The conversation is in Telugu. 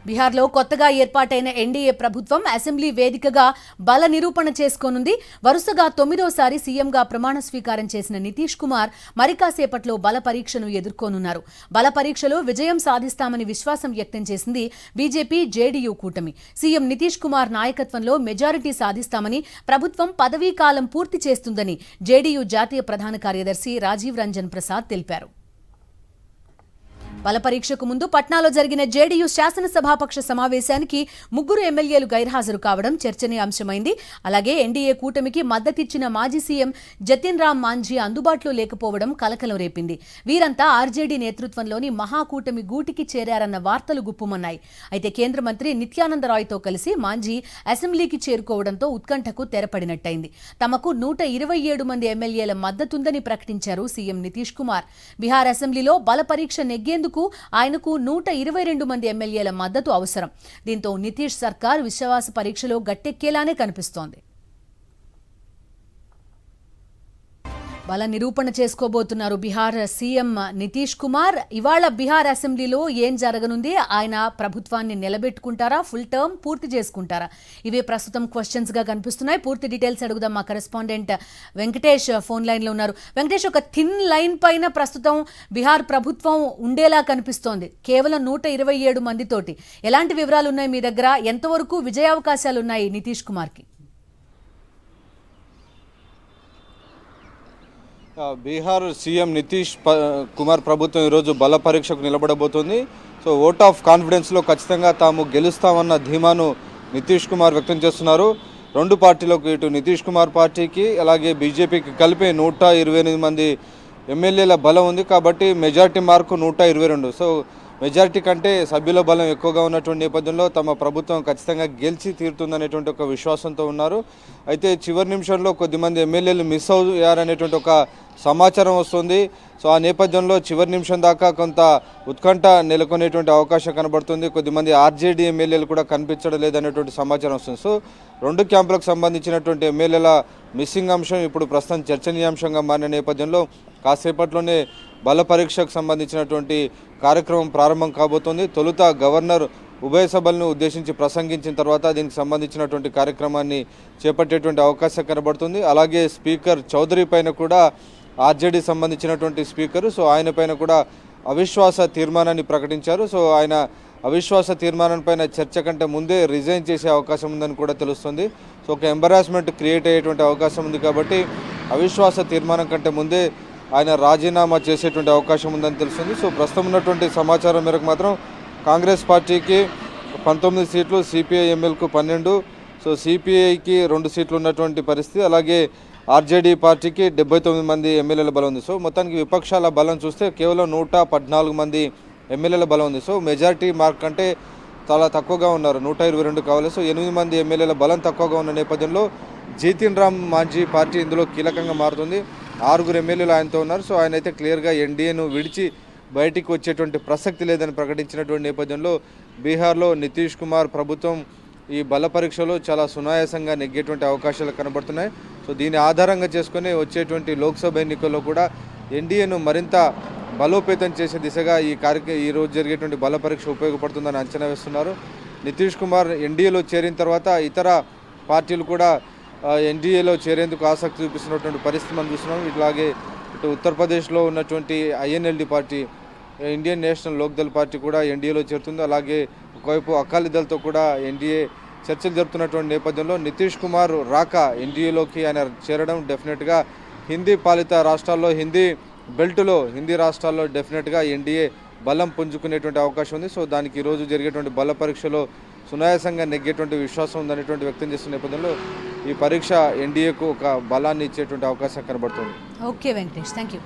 బీహార్లో కొత్తగా ఏర్పాటైన ఎన్డీఏ ప్రభుత్వం అసెంబ్లీ వేదికగా బల నిరూపణ చేసుకోనుంది. వరుసగా 9వ సీఎంగా ప్రమాణ స్వీకారం చేసిన నితీష్ కుమార్ మరికాసేపట్లో బల పరీక్షను ఎదుర్కోనున్నారు. బల పరీక్షలో విజయం సాధిస్తామని విశ్వాసం వ్యక్తం చేసింది బీజేపీ జేడీయూ కూటమి. సీఎం నితీష్ కుమార్ నాయకత్వంలో మెజారిటీ సాధిస్తామని, ప్రభుత్వం పదవీ కాలం పూర్తి చేస్తుందని జేడీయూ జాతీయ ప్రధాన కార్యదర్శి రాజీవ్ రంజన్ ప్రసాద్ తెలిపారు. బల పరీక్షకు ముందు పట్నాలో జరిగిన జేడీయూ శాసనసభాపక్ష సమావేశానికి 3 ఎమ్మెల్యేలు గైర్హాజరు కావడం చర్చనీయాంశమైంది. అలాగే ఎన్డీఏ కూటమికి మద్దతిచ్చిన మాజీ సీఎం జతిన్ రామ్ మాంఝీ అందుబాటులో లేకపోవడం కలకలం రేపింది. వీరంతా ఆర్జేడీ నేతృత్వంలోని మహాకూటమి గూటికి చేరారన్న వార్తలు గుప్పుమన్నాయి. అయితే కేంద్ర మంత్రి నిత్యానంద రాయ్తో కలిసి మాంఝీ అసెంబ్లీకి చేరుకోవడంతో ఉత్కంఠకు తెరపడినట్టయింది. తమకు 127 మంది ఎమ్మెల్యేల మద్దతుందని ప్రకటించారు సీఎం నితీష్ కుమార్. బీహార్ అసెంబ్లీలో బల పరీక్ష నెగ్గేందుకు ఆయనకు 122 మంది ఎమ్మెల్యేల మద్దతు అవసరం. దీంతో నితీష్ సర్కార్ విశ్వాస పరీక్షలో గట్టెక్కేలానే కనిపిస్తోంది. బల నిరూపణ చేసుకోబోతున్నారు బీహార్ సీఎం నితీష్ కుమార్. ఇవాళ బీహార్ అసెంబ్లీలో ఏం జరగనుంది? ఆయన ప్రభుత్వాన్ని నిలబెట్టుకుంటారా, ఫుల్ టర్మ్ పూర్తి చేసుకుంటారా? ఇవే ప్రస్తుతం క్వశ్చన్స్ గా కనిపిస్తున్నాయి. పూర్తి డీటెయిల్స్ అడుగుదాం. మా కరెస్పాండెంట్ వెంకటేష్ ఫోన్ లైన్ లో ఉన్నారు. వెంకటేష్, ఒక థిన్ లైన్ పైన ప్రస్తుతం బీహార్ ప్రభుత్వం ఉండేలా కనిపిస్తోంది, కేవలం 127 మందితోటి. ఎలాంటి వివరాలు ఉన్నాయి మీ దగ్గర? ఎంతవరకు విజయావకాశాలు ఉన్నాయి నితీష్ కుమార్కి? బీహార్ సీఎం నితీష్ కుమార్ ప్రభుత్వం ఈరోజు బల పరీక్షకు నిలబడబోతోంది. సో ఓట్ ఆఫ్ కాన్ఫిడెన్స్లో ఖచ్చితంగా తాము గెలుస్తామన్న ధీమాను నితీష్ కుమార్ వ్యక్తం చేస్తున్నారు. రెండు పార్టీలకు, ఇటు నితీష్ కుమార్ పార్టీకి అలాగే బీజేపీకి కలిపి 128 మంది ఎమ్మెల్యేల బలం ఉంది. కాబట్టి మెజార్టీ మార్కు 122. సో మెజారిటీ కంటే సభ్యుల బలం ఎక్కువగా ఉన్నటువంటి నేపథ్యంలో తమ ప్రభుత్వం ఖచ్చితంగా గెలిచి తీరుతుందనేటువంటి ఒక విశ్వాసంతో ఉన్నారు. అయితే చివరి నిమిషంలో కొద్దిమంది ఎమ్మెల్యేలు మిస్ అయ్యారనేటువంటి ఒక సమాచారం వస్తుంది. సో ఆ నేపథ్యంలో చివరి నిమిషం దాకా కొంత ఉత్కంఠ నెలకొనేటువంటి అవకాశం కనబడుతుంది. కొద్దిమంది ఆర్జేడీ ఎమ్మెల్యేలు కూడా కనిపించడం లేదనేటువంటి సమాచారం వస్తుంది. సో రెండు క్యాంపులకు సంబంధించినటువంటి ఎమ్మెల్యేల మిస్సింగ్ అంశం ఇప్పుడు ప్రస్తుతం చర్చనీయాంశంగా మారిన నేపథ్యంలో కాసేపట్లోనే బల పరీక్షకు సంబంధించినటువంటి కార్యక్రమం ప్రారంభం కాబోతోంది. తొలుత గవర్నర్ ఉభయ సభలను ఉద్దేశించి ప్రసంగించిన తర్వాత దీనికి సంబంధించినటువంటి కార్యక్రమాన్ని చేపట్టేటువంటి అవకాశం కనబడుతుంది. అలాగే స్పీకర్ చౌదరి పైన కూడా, ఆర్జేడీ సంబంధించినటువంటి స్పీకరు, సో ఆయన పైన కూడా అవిశ్వాస తీర్మానాన్ని ప్రకటించారు. సో ఆయన అవిశ్వాస తీర్మానం పైన చర్చ కంటే ముందే రిజైన్ చేసే అవకాశం ఉందని కూడా తెలుస్తుంది. సో ఒక ఎంబరాస్మెంట్ క్రియేట్ అయ్యేటువంటి అవకాశం ఉంది. కాబట్టి అవిశ్వాస తీర్మానం కంటే ముందే ఆయన రాజీనామా చేసేటువంటి అవకాశం ఉందని తెలుస్తుంది. సో ప్రస్తుతం ఉన్నటువంటి సమాచారం మేరకు మాత్రం కాంగ్రెస్ పార్టీకి 19 సీట్లు, సిపిఐఎంఎల్కు 12, సో సిపిఐకి 2 సీట్లు ఉన్నటువంటి పరిస్థితి. అలాగే ఆర్జేడీ పార్టీకి 79 మంది ఎమ్మెల్యేల బలం ఉంది. సో మొత్తానికి విపక్షాల బలం చూస్తే కేవలం 114 మంది ఎమ్మెల్యేల బలం ఉంది. సో మెజారిటీ మార్క్ కంటే చాలా తక్కువగా ఉన్నారు, 122 కావాలి. సో 8 మంది ఎమ్మెల్యేల బలం తక్కువగా ఉన్న నేపథ్యంలో జతిన్ రామ్ మాంఝీ పార్టీ ఇందులో కీలకంగా మారుతుంది. 6 ఎమ్మెల్యేలు ఆయనతో ఉన్నారు. సో ఆయన అయితే క్లియర్గా ఎన్డీఏను విడిచి బయటికి వచ్చేటువంటి ప్రసక్తి లేదని ప్రకటించినటువంటి నేపథ్యంలో బీహార్లో నితీష్ కుమార్ ప్రభుత్వం ఈ బల పరీక్షలో చాలా సునాయాసంగా నెగ్గేటువంటి అవకాశాలు కనబడుతున్నాయి. సో దీన్ని ఆధారంగా చేసుకుని వచ్చేటువంటి లోక్సభ ఎన్నికల్లో కూడా ఎన్డీఏను మరింత బలోపేతం చేసే దిశగా ఈ రోజు జరిగేటువంటి బల పరీక్ష ఉపయోగపడుతుందని అంచనా వేస్తున్నారు. నితీష్ కుమార్ ఎన్డీఏలో చేరిన తర్వాత ఇతర పార్టీలు కూడా ఎన్డీఏలో చేరేందుకు ఆసక్తి చూపిస్తున్నటువంటి పరిస్థితి మనం చూస్తున్నాం. ఇట్లాగే ఇటు ఉత్తరప్రదేశ్లో ఉన్నటువంటి INLD party, Indian national Lok Dal party కూడా ఎన్డీఏలో చేరుతుంది. అలాగే ఒకవైపు అకాలీదళ్తో కూడా ఎన్డీఏ చర్చలు జరుపుతున్నటువంటి నేపథ్యంలో నితీష్ కుమార్ రాక ఎన్డీఏలోకి ఆయన చేరడం డెఫినెట్గా హిందీ పాలిత రాష్ట్రాల్లో, హిందీ బెల్ట్లో, హిందీ రాష్ట్రాల్లో డెఫినెట్గా ఎన్డీఏ బలం పుంజుకునేటువంటి అవకాశం ఉంది. సో దానికి ఈరోజు జరిగేటువంటి బల పరీక్షలో సునాయాసంగా నెగ్గేటువంటి విశ్వాసం ఉందనేటువంటి వ్యక్తం చేస్తున్న నేపథ్యంలో ఈ పరీక్ష ఎన్డీఏకు ఒక బలాన్ని ఇచ్చేటువంటి అవకాశం కనబడుతుంది. Okay Venkatesh, thank you.